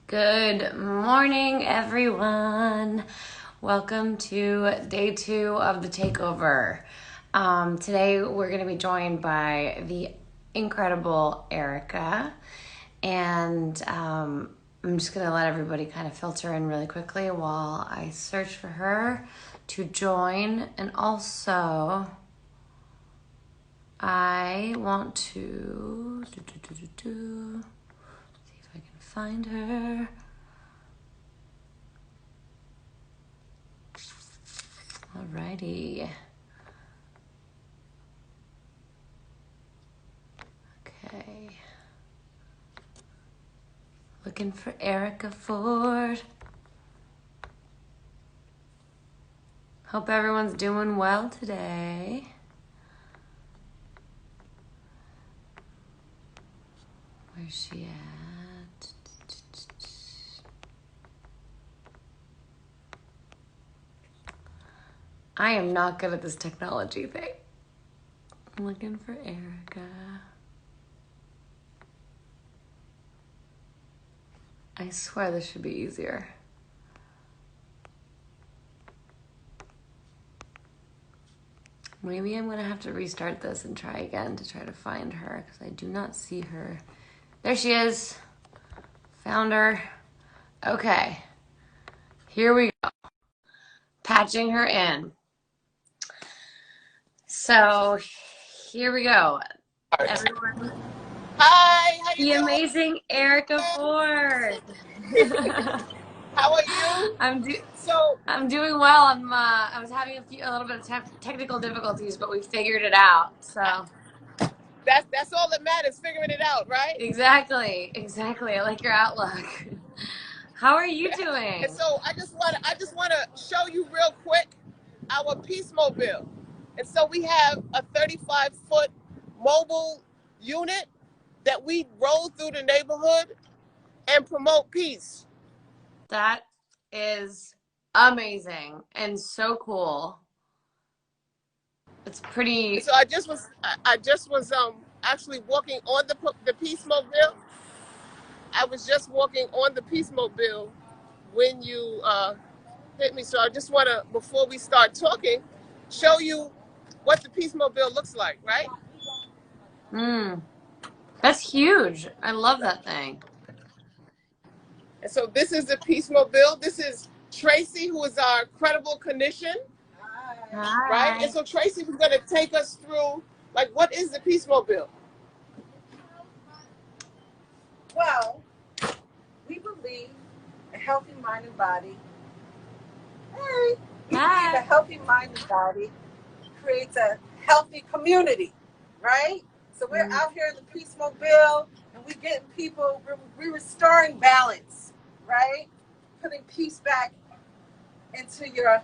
Good morning, everyone. Welcome to day 2 of the takeover. Today, we're going to be joined by the incredible Erica, and I'm just going to let everybody kind of filter in really quickly while I search for her to join. And also, I want to see if I can find her. Alrighty. Okay. Looking for Erica Ford. Hope everyone's doing well today. Where's she at? I am not good at this technology thing. I'm looking for Erica. I swear this should be easier. Maybe I'm gonna have to restart this and try again to try to find her because I do not see her. There she is. Found her. Okay. Here we go. Patching her in. So here we go. Everyone. Hi, how you The doing? amazing Erica Ford. How are you? I'm doing well. I was having a little bit of technical difficulties, but we figured it out. So that's all that matters, figuring it out, right? exactly. I like your outlook. How are you And doing? so I just wanna show you real quick our Peace Mobile. And so we have a 35-foot mobile unit that we roll through the neighborhood and promote peace. That is amazing and so cool. It's And pretty. so I just was actually walking on the Peace Mobile. I was just walking on the Peace Mobile when you hit me. So I just want to, before we start talking, show you what the Peace Mobile looks like, right? That's huge. I love that thing. And so this is the Peace Mobile. This is Tracy, who is our credible clinician, right? And Hi. so Tracy was going to take us through, like, what is the Peace Mobile? Well, we believe a healthy mind and body. Hey, we believe a healthy mind and body creates a healthy community, right? So we're out here in the Peace Mobile, and we getting people. We're restoring balance, right? Putting peace back into your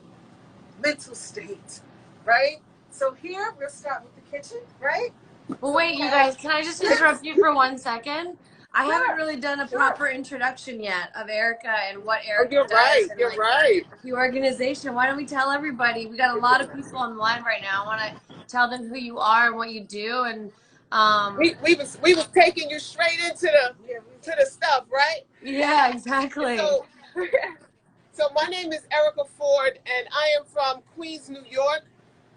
mental state, right? So here we'll start with the kitchen, right? Well, So wait, we you have guys, can I just interrupt you for 1 second? I haven't sure, really done a sure. proper introduction yet of Erica and what Oh, Erica you're does right. and You're like right. the organization. Why don't we tell everybody? We got a lot of people on the line right now. I want to tell them who you are and what you do. And We was taking you straight into the stuff, right? yeah, And exactly. so my name is Erica Ford, and I am from Queens, New York.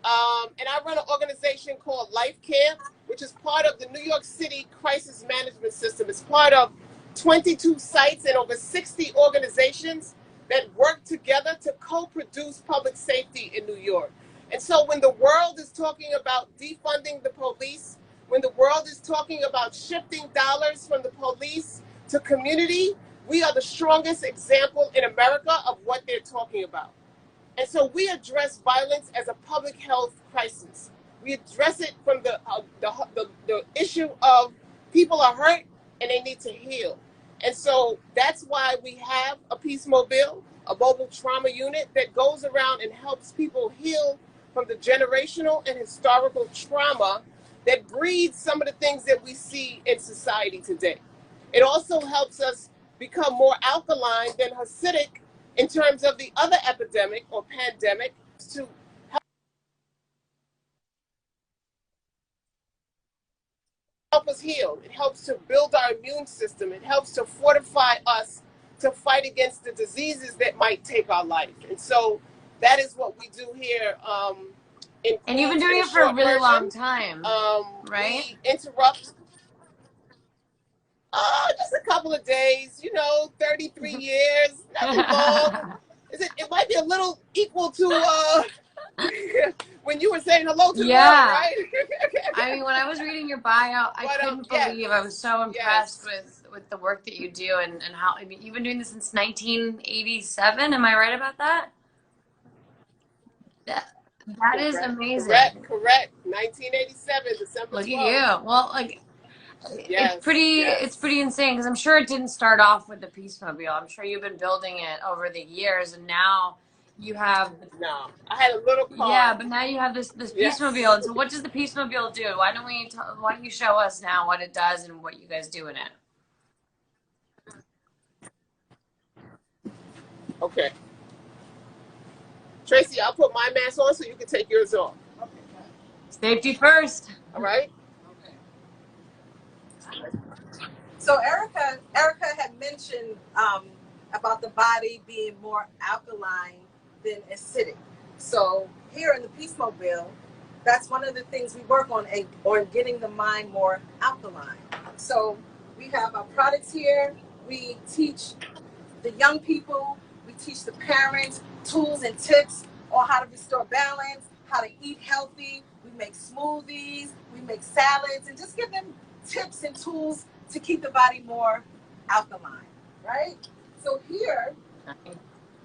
And I run an organization called Life Camp, which is part of the New York City Crisis Management System. It's part of 22 sites and over 60 organizations that work together to co-produce public safety in New York. And so when the world is talking about defunding the police, when the world is talking about shifting dollars from the police to community, we are the strongest example in America of what they're talking about. And so we address violence as a public health crisis. We address it from the issue of people are hurt and they need to heal. And so that's why we have a Peace Mobile, a mobile trauma unit that goes around and helps people heal from the generational and historical trauma that breeds some of the things that we see in society today. It also helps us become more alkaline than acidic in terms of the other epidemic or pandemic to help us heal. It helps to build our immune system. It helps to fortify us to fight against the diseases that might take our life. And so that is what we do here. And you've been doing it for a really long time, right? We interrupt just a couple of days, 33 years, nothing long. It might be a little equal to when you were saying hello to the world, right? I mean, when I was reading your bio, I couldn't believe. I was so impressed with the work that you do and how, I mean, you've been doing this since 1987. Am I right about that? That is amazing. Correct. 1987, December 12th. Look at you. Well, like, it's pretty insane, because I'm sure it didn't start off with the Peace Mobile. I'm sure you've been building it over the years, and now you have. No, I had a little car. Yeah, but now you have this Peace Mobile. And so, what does the Peace Mobile do? Why don't you show us now what it does and what you guys do in it? Okay. Tracy, I'll put my mask on so you can take yours off. Okay. Safety first. All right. So Erica had mentioned about the body being more alkaline than acidic. So here in the Peace Mobile, that's one of the things we work on getting the mind more alkaline. So we have our products here. We teach the young people, we teach the parents tools and tips on how to restore balance, how to eat healthy. We make smoothies, we make salads, and just give them tips and tools to keep the body more alkaline, right? So here,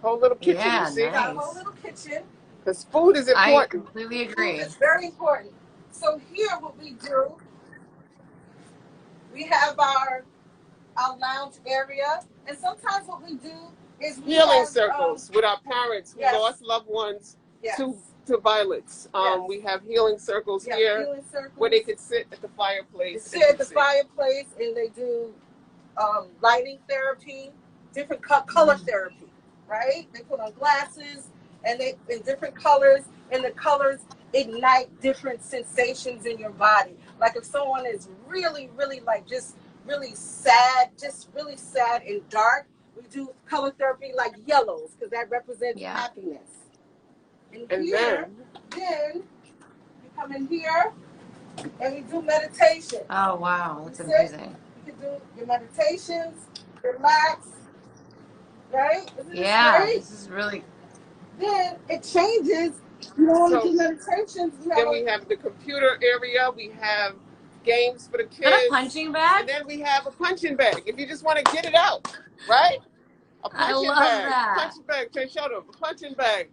whole little kitchen, you see? Nice. Got a whole little kitchen. Because food is important. I completely agree. Food is very important. So here, what we do, we have our lounge area, and sometimes what we do is healing circles with our parents who lost loved ones to violence. We have healing circles here where they could sit at the fireplace. They sit at the fireplace and they do lighting therapy, different color therapy, right? They put on glasses and they in different colors, and the colors ignite different sensations in your body. Like if someone is really, really like just really sad and dark, we do color therapy like yellows because that represents happiness. And here, then you come in here and we do meditation. Oh wow, that's amazing. You can do your meditations, relax, right? This is really. Then it changes. You want to do meditations. We have the computer area. We have games for the kids. And a punching bag. And then we have a punching bag if you just want to get it out, right? A punching bag. That. Punching bag. Show them a punching bag.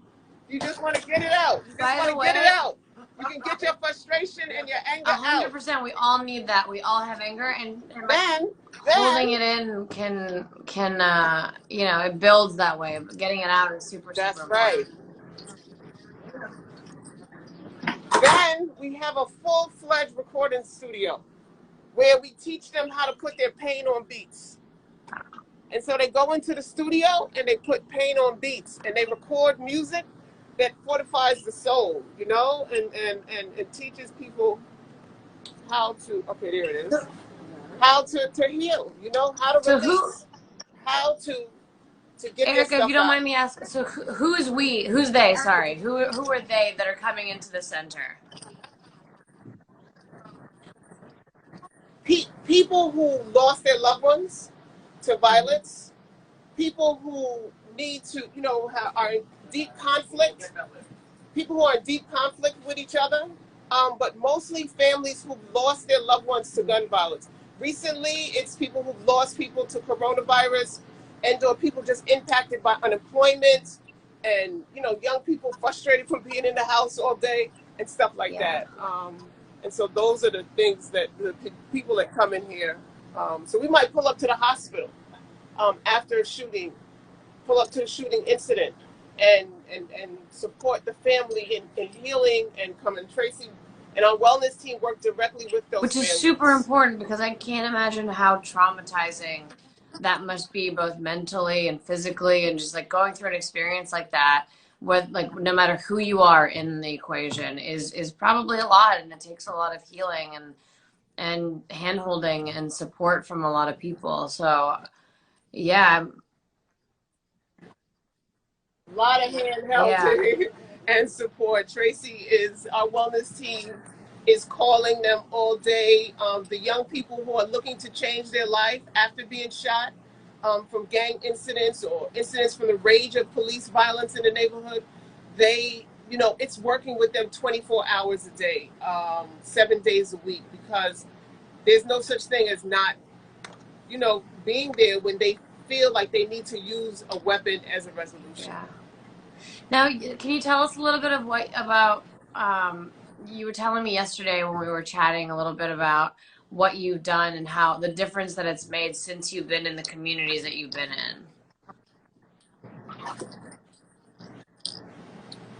You just want to get it out. You just want to get it out. You can get your frustration and your anger 100%. out. We all need that. We all have anger, and then holding it in can it builds that way. But getting it out is super. That's super right. Then we have a full-fledged recording studio where we teach them how to put their pain on beats. And so they go into the studio and they put pain on beats and they record music that fortifies the soul, and teaches people how to, there it is, how to heal, how to release, how to get Erica, if you don't mind me asking, so who's they, sorry, who are they that are coming into the center? People who lost their loved ones to violence, people who need to, are in deep conflict, people who are in deep conflict with each other, but mostly families who've lost their loved ones to gun violence. Recently, it's people who've lost people to coronavirus, or people just impacted by unemployment, and young people frustrated from being in the house all day and stuff like that. And so those are the things that the people that come in here. So we might pull up to the hospital after a shooting, pull up to a shooting incident, and support the family in healing and come. And Tracy and our wellness team work directly with those families. Which is super important, because I can't imagine how traumatizing that must be, both mentally and physically, and just like going through an experience like that with, like, no matter who you are in the equation is probably a lot, and it takes a lot of healing and hand holding and support from a lot of people. So yeah, A lot of handheld and support. Tracy is our wellness team is calling them all day. The young people who are looking to change their life after being shot from gang incidents or incidents from the rage of police violence in the neighborhood, it's working with them 24 hours a day, 7 days a week, because there's no such thing as not, being there when they feel like they need to use a weapon as a resolution. Yeah. Now, can you tell us a little bit of about, you were telling me yesterday when we were chatting a little bit about what you've done and how the difference that it's made since you've been in the communities that you've been in.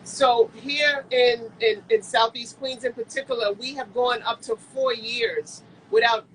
So here in Southeast Queens in particular, we have gone up to 4 years without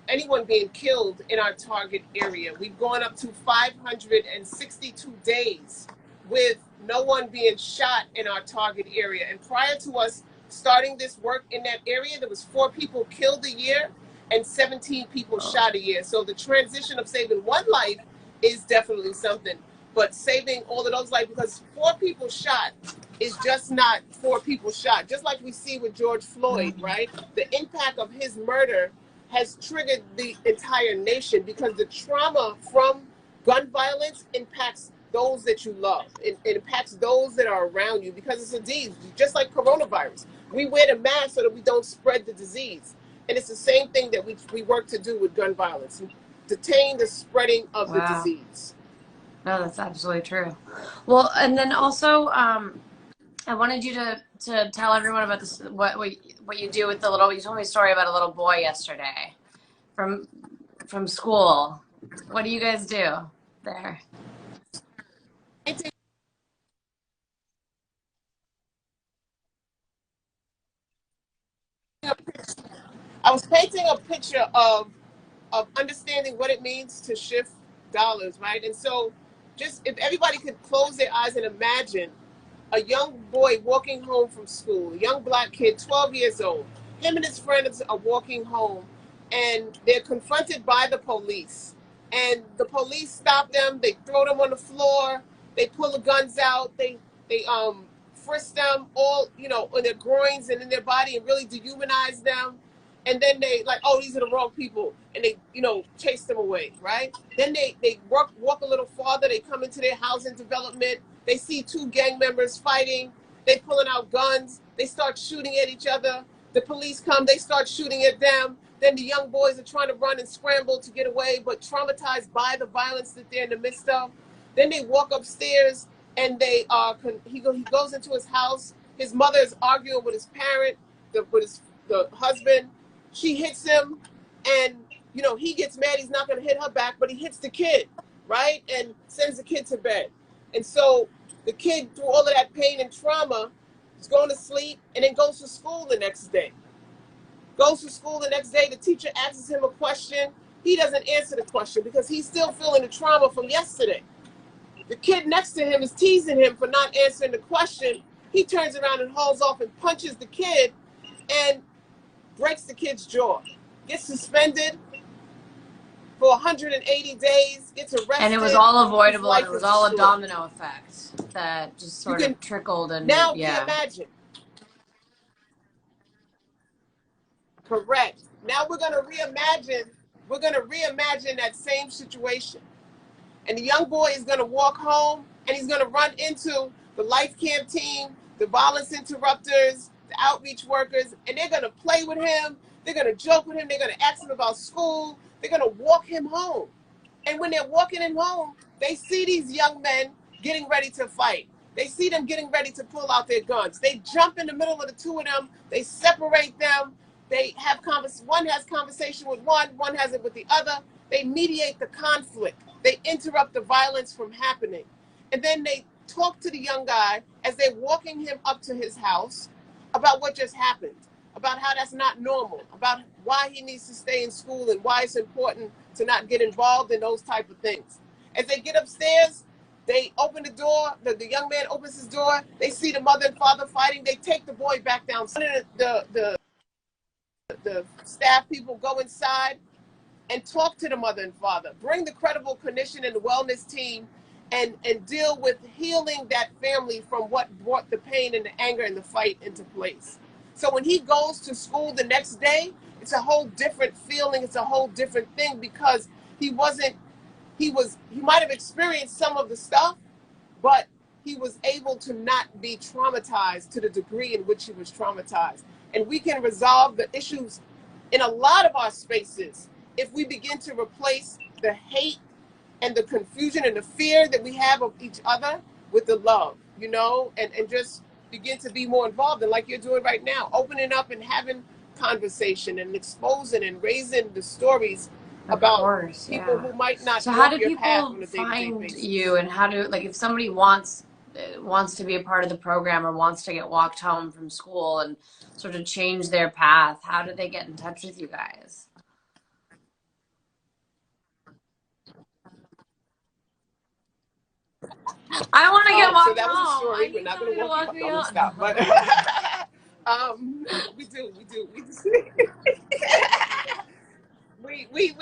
anyone being killed in our target area. We've gone up to 562 days with no one being shot in our target area. And prior to us starting this work in that area, there was 4 people killed a year and 17 people shot a year. So the transition of saving one life is definitely something. But saving all of those lives, because 4 people shot is just not 4 people shot. Just like we see with George Floyd, right? The impact of his murder has triggered the entire nation, because the trauma from gun violence impacts those that you love. It impacts those that are around you, because it's a disease, just like coronavirus. We wear the mask so that we don't spread the disease. And it's the same thing that we work to do with gun violence, detain the spreading of the disease. No, that's absolutely true. Well, and then also, I wanted you to tell everyone about this, what you do with you told me a story about a little boy yesterday from school. What do you guys do there? I was painting a picture of understanding what it means to shift dollars, right? And so just if everybody could close their eyes and imagine a young boy walking home from school, a young black kid, 12 years old, him and his friends are walking home, and they're confronted by the police. And the police stop them, they throw them on the floor, they pull the guns out, they frisk them all, on their groins and in their body, and really dehumanize them. And then they like, oh, these are the wrong people, and they, chase them away, right? Then they walk a little farther, they come into their housing development, they see 2 gang members fighting, they pulling out guns, they start shooting at each other. The police come, they start shooting at them. Then the young boys are trying to run and scramble to get away, but traumatized by the violence that they're in the midst of. Then they walk upstairs, and he goes into his house. His mother is arguing with his parent, the husband. She hits him, and he gets mad. He's not going to hit her back, but he hits the kid, right, and sends the kid to bed. And so the kid, through all of that pain and trauma, is going to sleep, and then goes to school the next day. The teacher asks him a question. He doesn't answer the question because he's still feeling the trauma from yesterday. The kid next to him is teasing him for not answering the question. He turns around and hauls off and punches the kid and breaks the kid's jaw. Gets suspended for 180 days, gets arrested. And it was all avoidable, and it was all a domino effect that just sort of trickled. And now reimagine. Correct. Now we're going to reimagine that same situation. And the young boy is going to walk home, and he's going to run into the life camp team, the violence interrupters, the outreach workers, and they're going to play with him. They're going to joke with him. They're going to ask him about school. They're going to walk him home. And when they're walking him home, they see these young men getting ready to fight. They see them getting ready to pull out their guns. They jump in the middle of the 2 of them. They separate them. They have one has conversation with one has it with the other. They mediate the conflict. They interrupt the violence from happening. And then they talk to the young guy as they're walking him up to his house about what just happened, about how that's not normal, about why he needs to stay in school and why it's important to not get involved in those type of things. As they get upstairs, they open the door, the young man opens his door, they see the mother and father fighting, they take the boy back down. The staff people go inside and talk to the mother and father, bring the credible clinician and the wellness team, and deal with healing that family from what brought the pain and the anger and the fight into place. So when he goes to school the next day, it's a whole different feeling. It's a whole different thing because he wasn't, he might have experienced some of the stuff, but he was able to not be traumatized to the degree in which he was traumatized. And we can resolve the issues in a lot of our spaces if we begin to replace the hate and the confusion and the fear that we have of each other with the love, and just begin to be more involved. And like you're doing right now, opening up and having conversation and exposing and raising the stories about people who might not So how walk do your path people on a day-to-day find basis. you, and how do, like, if somebody wants to be a part of the program or wants to get walked home from school and sort of change their path, how do they get in touch with you guys? I want to get walked So that was a home. story. I We're need not going somebody to to walk you walk home. me No, let me home. stop. But we do.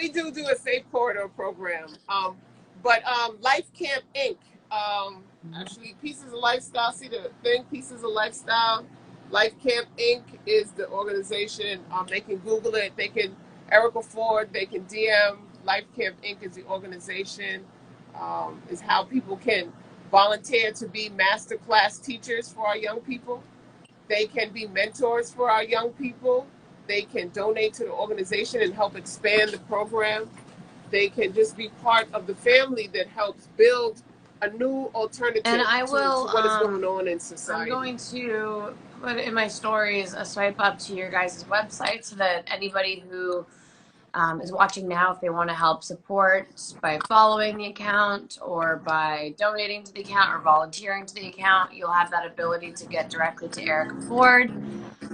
We do a safe corridor program. But Life Camp Inc. Actually, Pieces of Lifestyle. See the thing, Pieces of Lifestyle. Life Camp Inc. is the organization. They can Google it. They can Erica Ford. They can DM. Life Camp Inc. is the organization. Is how people can volunteer to be master class teachers for our young people. They can be mentors for our young people. They can donate to the organization and help expand the program. They can just be part of the family that helps build a new alternative And I to will, what is going on in society. I'm going to put in my stories a swipe up to your guys' website so that anybody who is watching now, if they want to help support by following the account or by donating to the account or volunteering to the account, you'll have that ability to get directly to Erica Ford.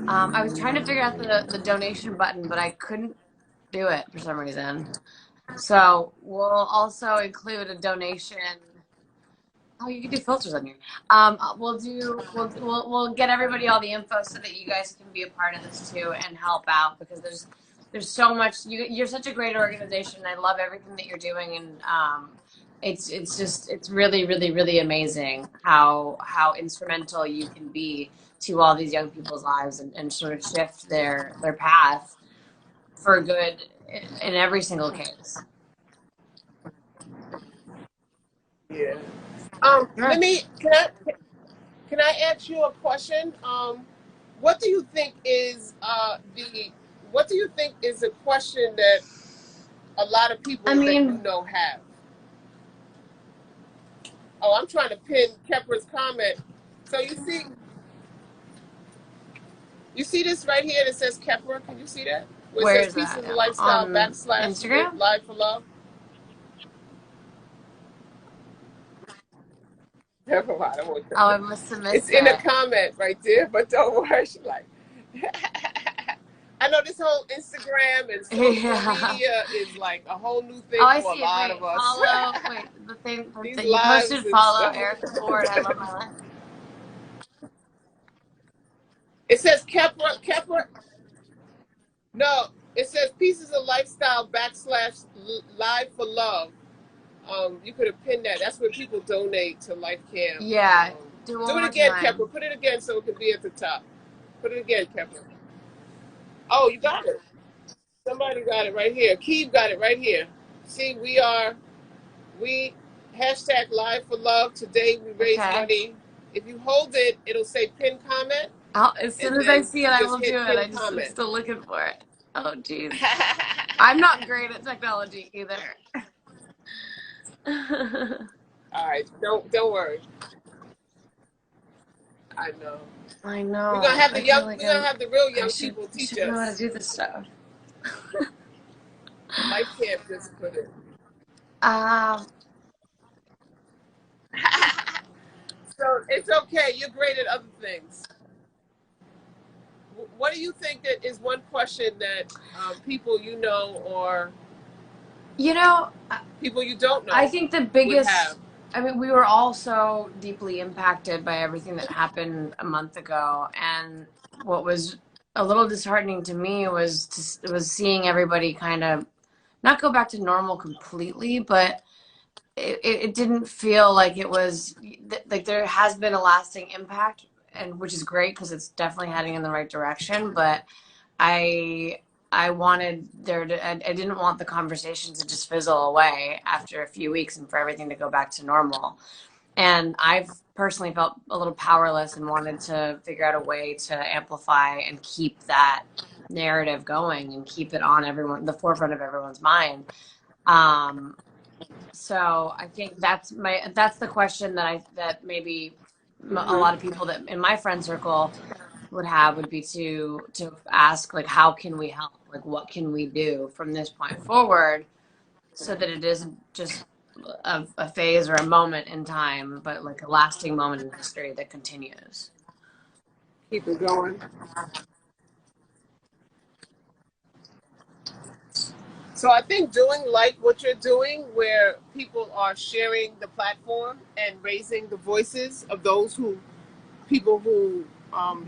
I was trying to figure out the donation button, but I couldn't do it for some reason. So we'll also include a donation. Oh, you can do filters on here. We'll get everybody all the info so that you guys can be a part of this too and help out, because there's so much. You're such a great organization. I love everything that you're doing, and it's really really really amazing how instrumental you can be to all these young people's lives, and sort of shift their path for good in every single case. Yeah. Sure. Can I ask you a question? What do you think is a question that a lot of people I that you mean, know have? Oh, I'm trying to pin Kepra's comment. So you see this right here that says Kepra? Can you see that? Where it where says is Pieces that? of Lifestyle On / Live Instagram? Live for Love. Never mind, I won't. Oh, I must have It's missed in a it. comment right there, but don't worry. She's like, I know this whole Instagram and social Yeah. media is like a whole new Oh, thing I for a see it. lot Wait, of us. follow. Wait, the thing These that you lives posted, and follow stuff. Erica Ford. I love my life. It says Kepra. No, it says Pieces of Lifestyle / Live for Love. You could have pinned that. That's where people donate to Life Camp. Yeah, do it one Do it more again, time. Kepra. Put it again so it can be at the top. Put it again, Kepra. Oh, you got it. Somebody got it right here. Keith got it right here. See, we hashtag Live for Love. Today we raise Okay. money. If you hold it, it'll say pin comment, As soon and as I then see it, you I just will do hit it. pin I'm comment. still looking for it. Oh, geez. I'm not great at technology either. All right, don't worry. I know. I We're gonna know. have I the feel young. like We're gonna have the real I young people teach should know how to us. do this stuff. Life can't just put it. Um, So it's okay. You're great at other things. What do you think that is one question that people you know or you know, people you don't I know think the would have? biggest, I mean, we were all so deeply impacted by everything that happened a month ago. And what was a little disheartening to me was seeing everybody kind of not go back to normal completely, but it didn't feel like it was like there has been a lasting impact, and which is great because it's definitely heading in the right direction. But I I wanted there to I didn't want the conversation to just fizzle away after a few weeks and for everything to go back to normal. And I've personally felt a little powerless and wanted to figure out a way to amplify and keep that narrative going and keep it on the forefront of everyone's mind. Um, so I think that's the question that maybe a Hmm. lot of people that in my friend circle would be to ask, like, how can we help? Like, what can we do from this point forward so that it isn't just a phase or a moment in time, but like a lasting moment in history that continues. Keep it going. So I think doing like what you're doing, where people are sharing the platform and raising the voices of those who people who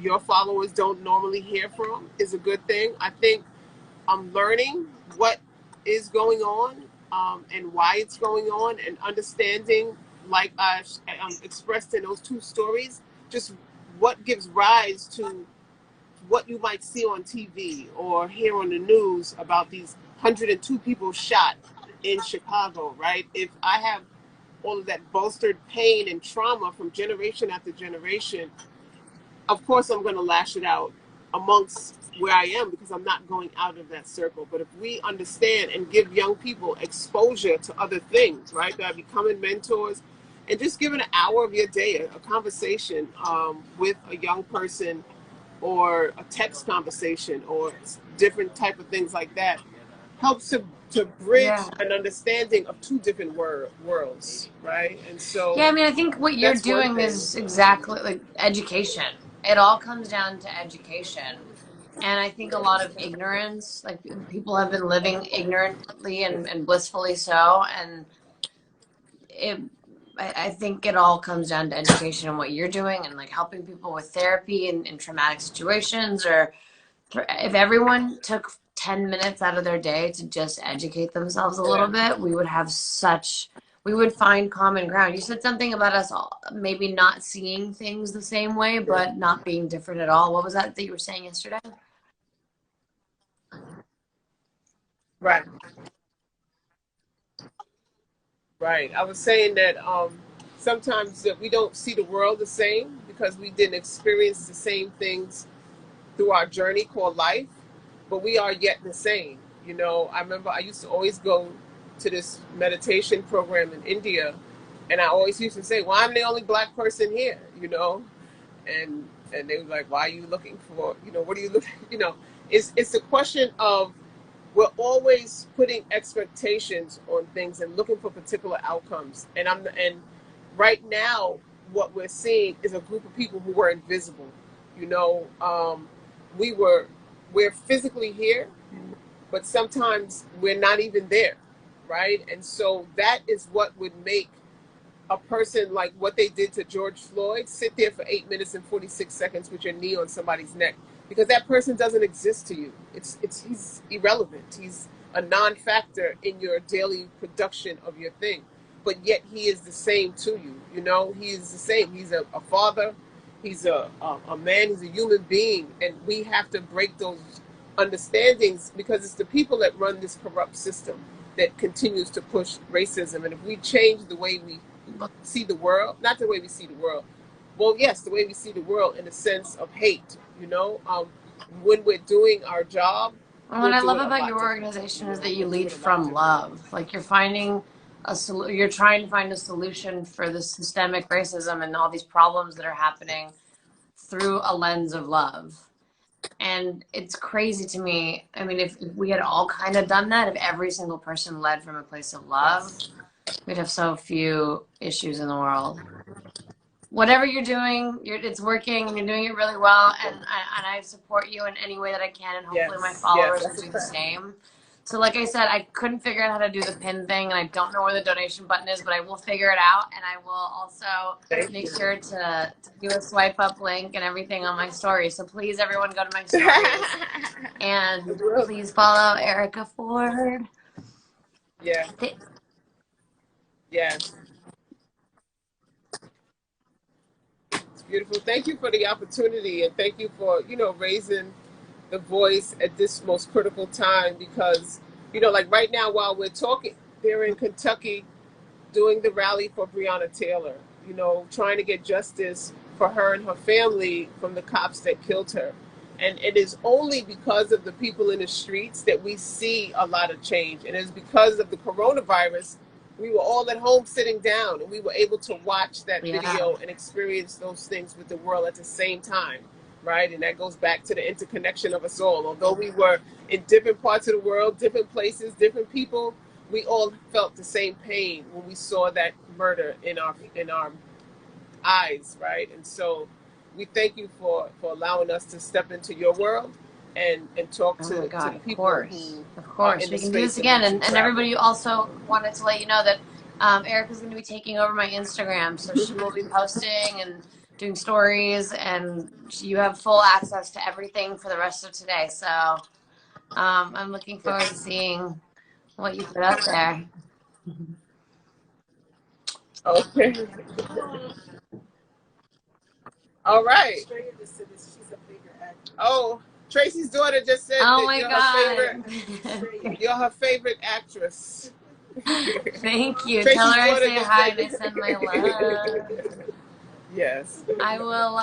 your followers don't normally hear from, is a good thing. I think learning what is going on, and why it's going on, and understanding, like I expressed in those two stories, just what gives rise to what you might see on TV or hear on the news about these 102 people shot in Chicago, right? If I have all of that bolstered pain and trauma from generation after generation, of course I'm going to lash it out amongst where I am, because I'm not going out of that circle. But if we understand and give young people exposure to other things, right, that are becoming mentors, and just giving an hour of your day, a conversation with a young person, or a text conversation, or different type of things like that, helps to bridge Yeah. an understanding of two different worlds, right? And so Yeah, I mean, I think what you're that's one doing thing. is exactly like education. It all comes down to education. And I think a lot of ignorance, like people have been living ignorantly and blissfully so. And it, I think it all comes down to education and what you're doing and like helping people with therapy in traumatic situations, or if everyone took 10 minutes out of their day to just educate themselves a little Yeah. bit, we would find common ground. You said something about us all, maybe not seeing things the same way, Yeah. but not being different at all. What was that you were saying yesterday? Right. Right. I was saying that sometimes that we don't see the world the same because we didn't experience the same things through our journey called life, but we are yet the same. You know, I remember I used to always go to this meditation program in India, and I always used to say, "Well, I'm the only black person here," you know, and they were like, "Why are you looking for? You know, what are you looking? You know, it's a question of we're always putting expectations on things and looking for particular outcomes. And right now, what we're seeing is a group of people who were invisible. You know, we were we're physically here, but sometimes we're not even there, right? And so that is what would make a person, like what they did to George Floyd, sit there for 8 minutes and 46 seconds with your knee on somebody's neck, because that person doesn't exist to you. He's irrelevant. He's a non-factor in your daily production of your thing, but yet he is the same to you. You know, he is the same. He's a father. He's a man. He's a human being, and we have to break those understandings, because it's the people that run this corrupt system that continues to push racism. And if we change the way we see the world, not the way we see the world, well, yes, the way we see the world in a sense of hate, you know, when we're doing our job, And what we'll I do love it a about lot your differently. organization You is know, that you we'll do lead it a lot from differently. love. Like you're trying to find a solution for the systemic racism and all these problems that are happening through a lens of love. And it's crazy to me. I mean, if we had all kind of done that, if every single person led from a place of love, Yes. we'd have so few issues in the world. Whatever you're doing, it's working and you're doing it really well. And I support you in any way that I can. And hopefully my Yes. Yes. followers will That's a do the fact. same. So like I said, I couldn't figure out how to do the pin thing and I don't know where the donation button is, but I will figure it out. And I will also Thank make you. sure to do a swipe up link and everything on my stories. So please, everyone, go to my stories and please follow Erica Ford. Yeah. Yes. It's beautiful. Thank you for the opportunity, and thank you for, raising the voice at this most critical time, because, like right now while we're talking, they're in Kentucky doing the rally for Breonna Taylor, trying to get justice for her and her family from the cops that killed her. And it is only because of the people in the streets that we see a lot of change. And it's because of the coronavirus, we were all at home sitting down and we were able to watch that video and experience those things with the world at the same time, right? And that goes back to the interconnection of us all. Although we were in different parts of the world, different places, different people, we all felt the same pain when we saw that murder in our eyes, right? And so we thank you for allowing us to step into your world and talk to the people who of are course in the we can do space this that again. makes you And travel. everybody also wanted to let you know that Erica's going to be taking over my Instagram, so she will be posting and doing stories, and you have full access to everything for the rest of today. So I'm looking forward to seeing what you put up there. Okay. All right. Oh, Tracy's daughter just said Oh that my you're her God. favorite. You're her favorite actress. Thank you. Tell Tracy's her I daughter say just hi and I send my said. love. Yes. I will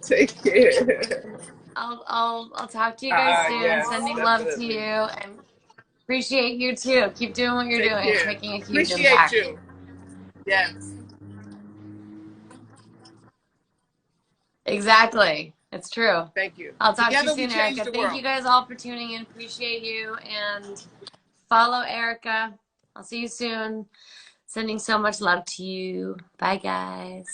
Take care. I'll talk to you guys soon. Yes, Sending love to you definitely. and appreciate you too. Keep doing what you're Take doing. It's care. making a huge Appreciate impact. you. Yes. Exactly. It's true. Thank you. I'll talk to you Together we soon, change Erica. the Thank you world. guys all for tuning in. Appreciate you and follow Erica. I'll see you soon. Sending so much love to you. Bye, guys.